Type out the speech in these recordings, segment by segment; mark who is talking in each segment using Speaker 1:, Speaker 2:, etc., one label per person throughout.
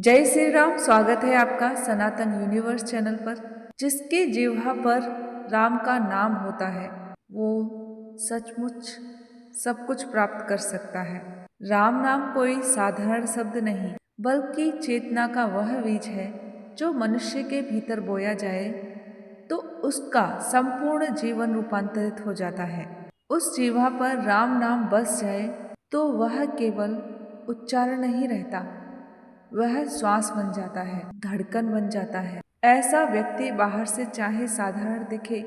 Speaker 1: जय श्री राम। स्वागत है आपका सनातन यूनिवर्स चैनल पर। जिसके जिह्वा पर राम का नाम होता है वो सचमुच सब कुछ प्राप्त कर सकता है। राम नाम कोई साधारण शब्द नहीं बल्कि चेतना का वह बीज है जो मनुष्य के भीतर बोया जाए तो उसका संपूर्ण जीवन रूपांतरित हो जाता है। उस जिह्वा पर राम नाम बस जाए तो वह केवल उच्चारण नहीं रहता, वह श्वास बन जाता है, धड़कन बन जाता है। ऐसा व्यक्ति बाहर से चाहे साधारण दिखे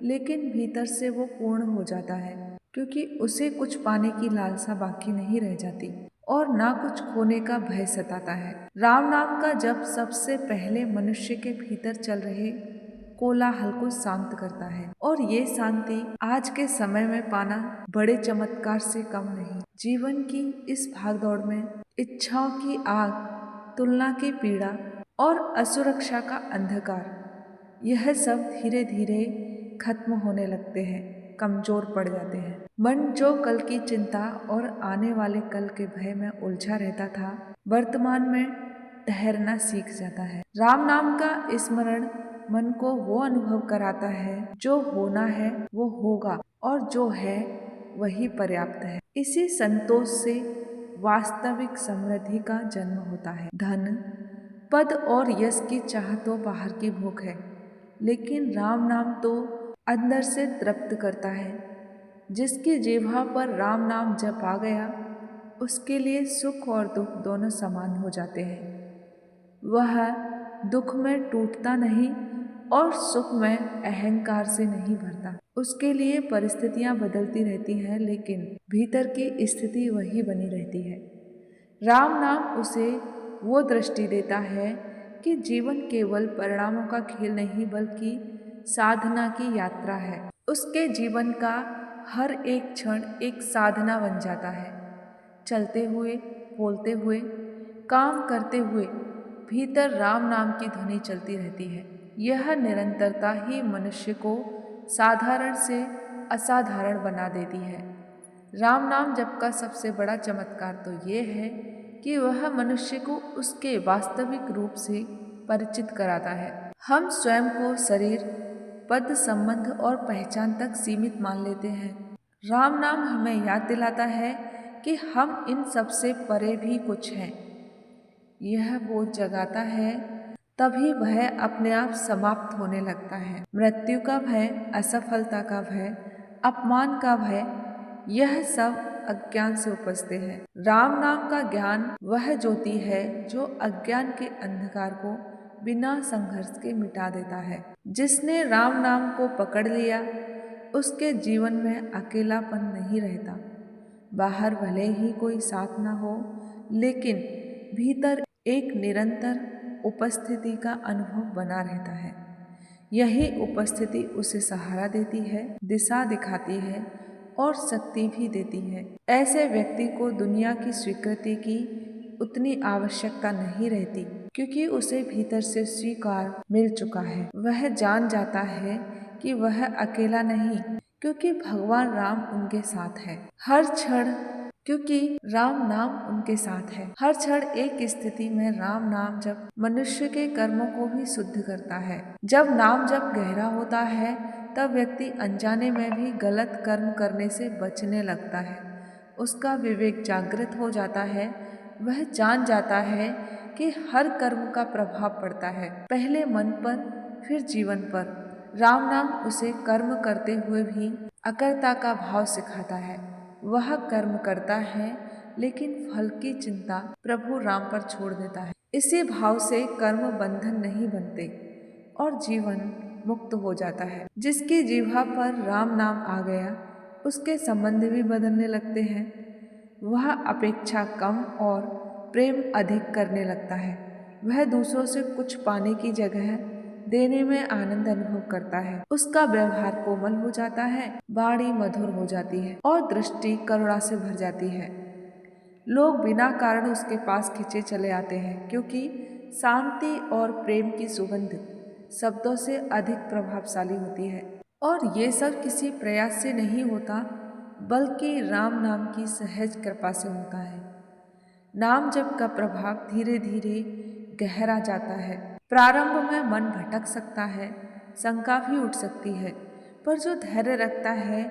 Speaker 1: लेकिन भीतर से वो पूर्ण हो जाता है, क्योंकि उसे कुछ पाने की लालसा बाकी नहीं रह जाती और ना कुछ खोने का भय सताता है। राम नाम का जप सबसे पहले मनुष्य के भीतर चल रहे कोलाहल को शांत करता है, और ये शांति आज के समय में पाना बड़े चमत्कार से कम नहीं। जीवन की इस भागदौड़ में इच्छाओं की आग, तुलना की पीड़ा और असुरक्षा का अंधकार, यह सब धीरे धीरे खत्म होने लगते हैं, कमजोर पड़ जाते हैं। मन जो कल की चिंता और आने वाले कल के भय में उलझा रहता था, वर्तमान में ठहरना सीख जाता है। राम नाम का स्मरण मन को वो अनुभव कराता है, जो होना है वो होगा और जो है वही पर्याप्त है। इसी संतोष से वास्तविक समृद्धि का जन्म होता है। धन, पद और यश की चाह तो बाहर की भूख है, लेकिन राम नाम तो अंदर से तृप्त करता है। जिसकी जिह्वा पर राम नाम जप आ गया उसके लिए सुख और दुख दोनों समान हो जाते हैं। वह दुख में टूटता नहीं और सुख में अहंकार से नहीं भरता। उसके लिए परिस्थितियां बदलती रहती हैं लेकिन भीतर की स्थिति वही बनी रहती है। राम नाम उसे वो दृष्टि देता है कि जीवन केवल परिणामों का खेल नहीं बल्कि साधना की यात्रा है। उसके जीवन का हर एक क्षण एक साधना बन जाता है। चलते हुए, बोलते हुए, काम करते हुए भीतर राम नाम की ध्वनि चलती रहती है। यह निरंतरता ही मनुष्य को साधारण से असाधारण बना देती है। राम नाम जप का सबसे बड़ा चमत्कार तो ये है कि वह मनुष्य को उसके वास्तविक रूप से परिचित कराता है। हम स्वयं को शरीर, पद, संबंध और पहचान तक सीमित मान लेते हैं। राम नाम हमें याद दिलाता है कि हम इन सब से परे भी कुछ हैं। यह बोध जगाता है, तभी भय अपने आप समाप्त होने लगता है। मृत्यु का भय, असफलता का भय, अपमान का भय, यह सब अज्ञान से उपजते हैं। राम नाम का ज्ञान वह ज्योति है जो अज्ञान के अंधकार को बिना संघर्ष के मिटा देता है। जिसने राम नाम को पकड़ लिया उसके जीवन में अकेलापन नहीं रहता। बाहर भले ही कोई साथ ना हो लेकिन भीतर एक निरंतर उपस्थिति का अनुभव बना रहता है। यही उपस्थिति उसे सहारा देती है, दिशा दिखाती है और शक्ति भी देती है। ऐसे व्यक्ति को दुनिया की स्वीकृति की उतनी आवश्यकता नहीं रहती, क्योंकि उसे भीतर से स्वीकार मिल चुका है। वह जान जाता है कि वह अकेला नहीं, क्योंकि भगवान राम उनके साथ है। हर क्षण, क्योंकि राम नाम उनके साथ है। हर क्षण एक स्थिति में राम नाम जप मनुष्य के कर्मों को भी शुद्ध करता है। जब नाम जप गहरा होता है तब व्यक्ति अनजाने में भी गलत कर्म करने से बचने लगता है। उसका विवेक जागृत हो जाता है। वह जान जाता है कि हर कर्म का प्रभाव पड़ता है, पहले मन पर फिर जीवन पर। राम नाम उसे कर्म करते हुए भी अकर्ता का भाव सिखाता है। वह कर्म करता है लेकिन फल की चिंता प्रभु राम पर छोड़ देता है। इसी भाव से कर्म बंधन नहीं बनते और जीवन मुक्त हो जाता है। जिसकी जिह्वा पर राम नाम आ गया उसके संबंध भी बदलने लगते हैं। वह अपेक्षा कम और प्रेम अधिक करने लगता है। वह दूसरों से कुछ पाने की जगह देने में आनंद अनुभव करता है। उसका व्यवहार कोमल हो जाता है, वाणी मधुर हो जाती है और दृष्टि करुणा से भर जाती है। लोग बिना कारण उसके पास खींचे चले आते हैं, क्योंकि शांति और प्रेम की सुगंध शब्दों से अधिक प्रभावशाली होती है। और ये सब किसी प्रयास से नहीं होता बल्कि राम नाम की सहज कृपा से होता है। नाम जप का प्रभाव धीरे धीरे गहरा जाता है। प्रारंभ में मन भटक सकता है, शंका भी उठ सकती है, पर जो धैर्य रखता है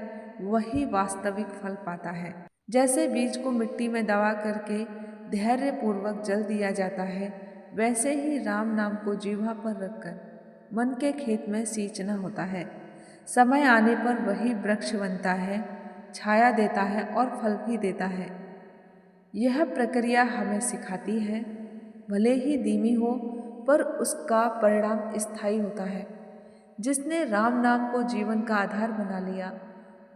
Speaker 1: वही वास्तविक फल पाता है। जैसे बीज को मिट्टी में दबा करके धैर्य पूर्वक जल दिया जाता है, वैसे ही राम नाम को जीवा पर रखकर मन के खेत में सींचना होता है। समय आने पर वही वृक्ष बनता है, छाया देता है और फल भी देता है। यह प्रक्रिया हमें सिखाती है, भले ही धीमी हो पर उसका परिणाम स्थायी होता है। जिसने राम नाम को जीवन का आधार बना लिया,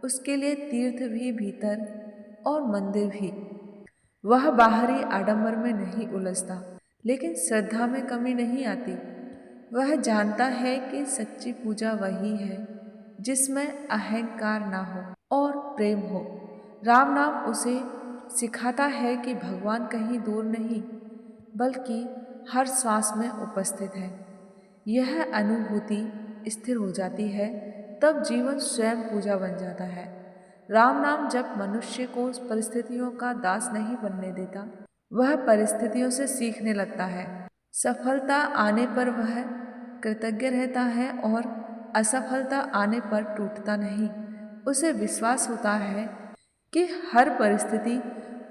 Speaker 1: उसके लिए तीर्थ भी भीतर और मंदिर भी। वह बाहरी आडंबर में नहीं उलझता, लेकिन श्रद्धा में कमी नहीं आती। वह जानता है कि सच्ची पूजा वही है जिसमें अहंकार ना हो और प्रेम हो। राम नाम उसे सिखाता है कि भगवान कहीं दूर नहीं, बल्कि हर सांस में उपस्थित है। यह अनुभूति स्थिर हो जाती है, तब जीवन स्वयं पूजा बन जाता है। राम नाम जब मनुष्य को परिस्थितियों का दास नहीं बनने देता, वह परिस्थितियों से सीखने लगता है। सफलता आने पर वह कृतज्ञ रहता है और असफलता आने पर टूटता नहीं। उसे विश्वास होता है कि हर परिस्थिति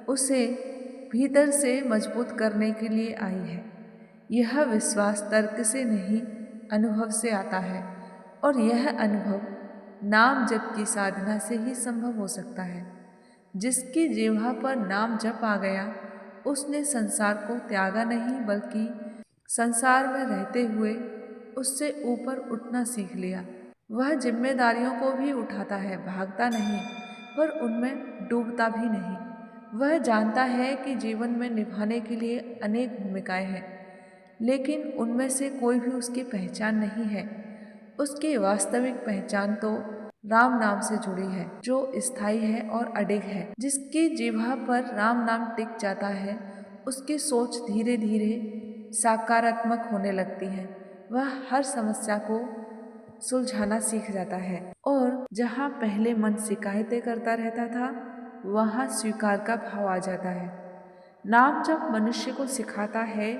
Speaker 1: उसे भीतर से मजबूत करने के लिए आई है। यह विश्वास तर्क से नहीं, अनुभव से आता है, और यह अनुभव नाम जप की साधना से ही संभव हो सकता है। जिसकी जिह्वा पर नाम जप आ गया, उसने संसार को त्यागा नहीं, बल्कि संसार में रहते हुए उससे ऊपर उठना सीख लिया। वह जिम्मेदारियों को भी उठाता है, भागता नहीं, पर उनमें डूबता भी नहीं। वह जानता है कि जीवन में निभाने के लिए अनेक भूमिकाएं हैं, लेकिन उनमें से कोई भी उसकी पहचान नहीं है। उसकी वास्तविक पहचान तो राम नाम से जुड़ी है, जो स्थायी है और अडिग है। जिसकी जिह्वा पर राम नाम टिक जाता है, उसकी सोच धीरे धीरे सकारात्मक होने लगती है। वह हर समस्या को सुलझाना सीख जाता है, और जहाँ पहले मन शिकायतें करता रहता था, वहाँ स्वीकार का भाव आ जाता है। नाम जब मनुष्य को सिखाता है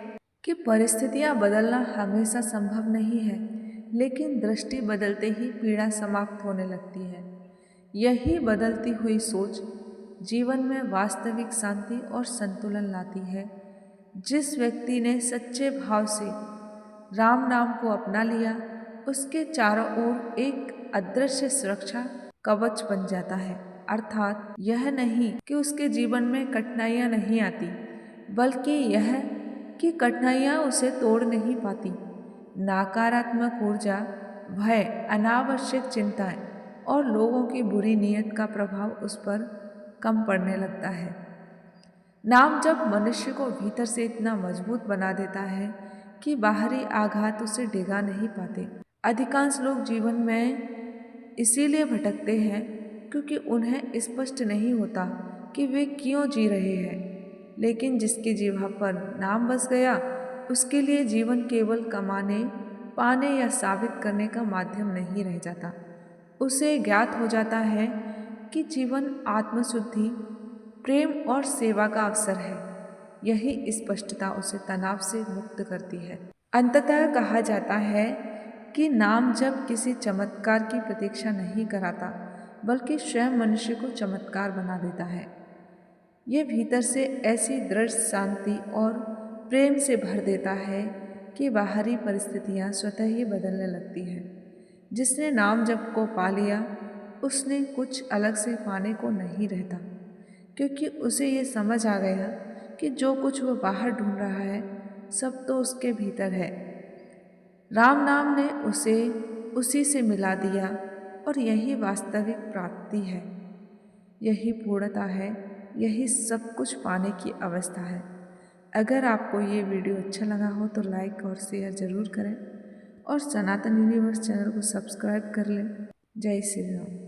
Speaker 1: कि परिस्थितियां बदलना हमेशा संभव नहीं है, लेकिन दृष्टि बदलते ही पीड़ा समाप्त होने लगती है। यही बदलती हुई सोच जीवन में वास्तविक शांति और संतुलन लाती है। जिस व्यक्ति ने सच्चे भाव से राम नाम को अपना लिया, उसके चारों ओर एक अदृश्य सुरक्षा कवच बन जाता है। अर्थात यह नहीं कि उसके जीवन में कठिनाइयां नहीं आती, बल्कि यह कि कठिनाइयां उसे तोड़ नहीं पाती। नकारात्मक ऊर्जा, भय, अनावश्यक चिंताएं और लोगों की बुरी नीयत का प्रभाव उस पर कम पड़ने लगता है। नाम जब मनुष्य को भीतर से इतना मजबूत बना देता है कि बाहरी आघात उसे डिगा नहीं पाते। अधिकांश लोग जीवन में इसीलिए भटकते हैं क्योंकि उन्हें स्पष्ट नहीं होता कि वे क्यों जी रहे हैं। लेकिन जिसकी जिह्वा पर नाम बस गया, उसके लिए जीवन केवल कमाने, पाने या साबित करने का माध्यम नहीं रह जाता। उसे ज्ञात हो जाता है कि जीवन आत्मशुद्धि, प्रेम और सेवा का अवसर है। यही स्पष्टता उसे तनाव से मुक्त करती है। अंततः कहा जाता है कि नाम जब किसी चमत्कार की प्रतीक्षा नहीं कराता, बल्कि स्वयं मनुष्य को चमत्कार बना देता है। ये भीतर से ऐसी दृढ़ शांति और प्रेम से भर देता है कि बाहरी परिस्थितियां स्वतः ही बदलने लगती हैं। जिसने नाम जप को पा लिया, उसने कुछ अलग से पाने को नहीं रहता, क्योंकि उसे ये समझ आ गया कि जो कुछ वो बाहर ढूंढ रहा है, सब तो उसके भीतर है। राम नाम ने उसे उसी से मिला दिया, और यही वास्तविक प्राप्ति है, यही पूर्णता है, यही सब कुछ पाने की अवस्था है। अगर आपको ये वीडियो अच्छा लगा हो तो लाइक और शेयर ज़रूर करें, और सनातन यूनिवर्स चैनल को सब्सक्राइब कर लें। जय श्री राम।